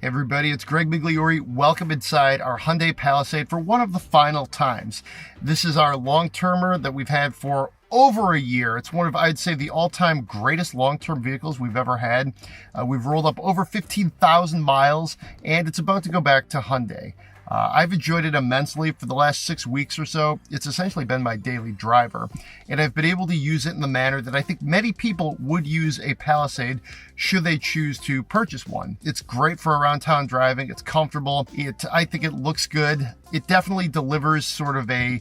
Hey everybody, it's Greg Migliore. Welcome inside our Hyundai Palisade for one of the final times. This is our long-termer that we've had for over a year. It's one of, I'd say, the all-time greatest long-term vehicles we've ever had. We've rolled up over 15,000 miles, and it's about to go back to Hyundai. I've enjoyed it immensely for the last 6 weeks or so. It's essentially been my daily driver, and I've been able to use it in the manner that I think many people would use a Palisade should they choose to purchase one. It's great for around town driving. It's comfortable. I think it looks good. It definitely delivers sort of a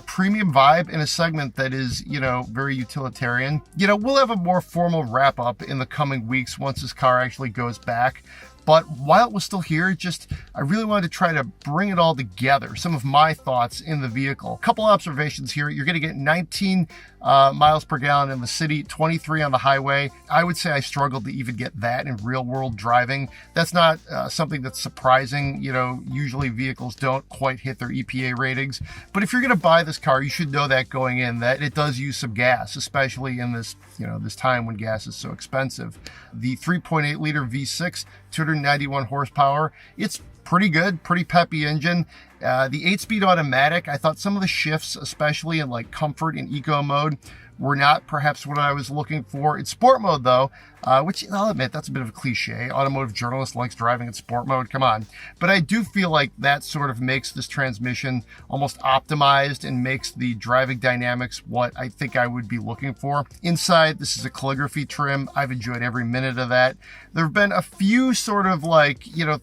premium vibe in a segment that is, very utilitarian. We'll have a more formal wrap up in the coming weeks once this car actually goes back. But while it was still here, I really wanted to try to bring it all together, some of my thoughts in the vehicle. A couple observations here. You're going to get 19 miles per gallon in the city, 23 on the highway. I would say I struggled to even get that in real world driving. That's not something that's surprising. Usually vehicles don't quite hit their EPA ratings. But if you're going to buy this car, you should know that going in, that it does use some gas, especially in this, this time when gas is so expensive. The 3.8 liter V6, 291 horsepower. It's pretty good, pretty peppy engine. The 8-speed automatic, I thought some of the shifts, especially in like comfort and eco mode, were not perhaps what I was looking for. In sport mode though, which I'll admit, that's a bit of a cliche. Automotive journalist likes driving in sport mode, come on. But I do feel like that sort of makes this transmission almost optimized and makes the driving dynamics what I think I would be looking for. Inside, this is a calligraphy trim. I've enjoyed every minute of that. There have been a few sort of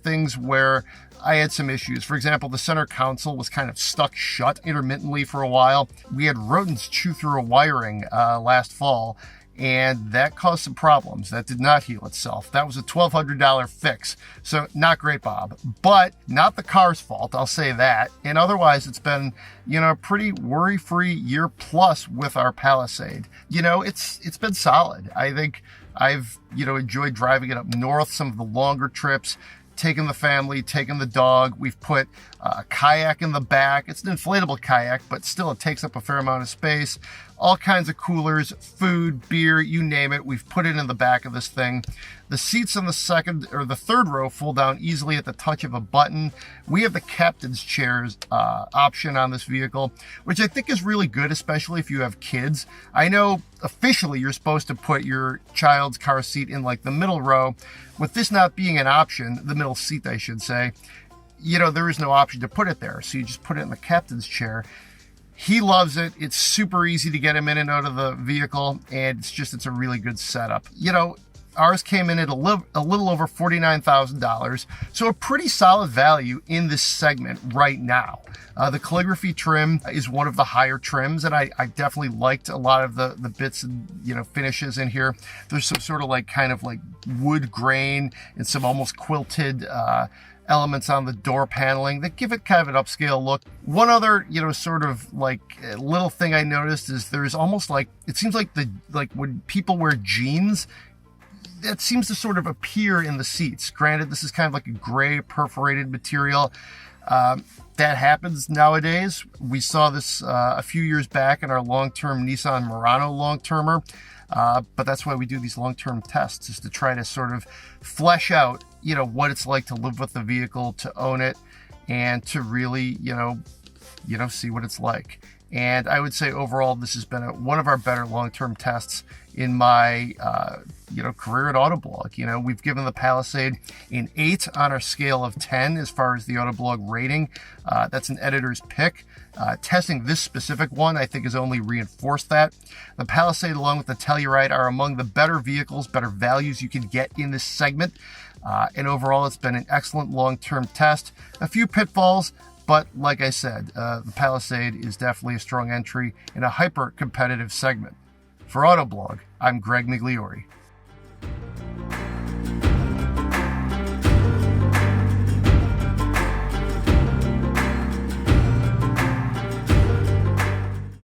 things where I had some issues. For example, the center console was kind of stuck shut intermittently for a while. We had rodents chew through a wiring last fall, and that caused some problems. That did not heal itself. That was a $1,200 fix. So not great, Bob, but not the car's fault, I'll say that. And otherwise, it's been, a pretty worry-free year plus with our Palisade. It's been solid. I think I've, enjoyed driving it up north, some of the longer trips, taking the family, taking the dog. We've put a kayak in the back. It's an inflatable kayak, but still it takes up a fair amount of space. All kinds of coolers, food, beer, you name it. We've put it in the back of this thing. The seats in the second or the third row fold down easily at the touch of a button. We have the captain's chairs option on this vehicle, which I think is really good, especially if you have kids. I know officially you're supposed to put your child's car seat in like the middle row. With this not being an option, the middle seat, I should say, there is no option to put it there. So you just put it in the captain's chair. He loves it. It's super easy to get him in and out of the vehicle, and it's a really good setup. Ours came in at a little over $49,000, so a pretty solid value in this segment right now. The calligraphy trim is one of the higher trims, and I definitely liked a lot of the bits and finishes in here. There's some sort of kind of wood grain and some almost quilted elements on the door paneling that give it kind of an upscale look. One other, sort of little thing I noticed is there's almost it seems like when people wear jeans, that seems to sort of appear in the seats. Granted, this is kind of like a gray perforated material. That happens nowadays. We saw this a few years back in our long-term Nissan Murano long-termer. But that's why we do these long-term tests, is to try to sort of flesh out, what it's like to live with the vehicle, to own it, and to really, see what it's like. And I would say overall, this has been one of our better long-term tests in my, career at Autoblog. We've given the Palisade an 8 on our scale of 10 as far as the Autoblog rating. That's an editor's pick. Testing this specific one, I think, has only reinforced that. The Palisade, along with the Telluride, are among the better vehicles, better values you can get in this segment. And overall, it's been an excellent long-term test. A few pitfalls, but like I said, the Palisade is definitely a strong entry in a hyper-competitive segment. For Autoblog, I'm Greg Migliore.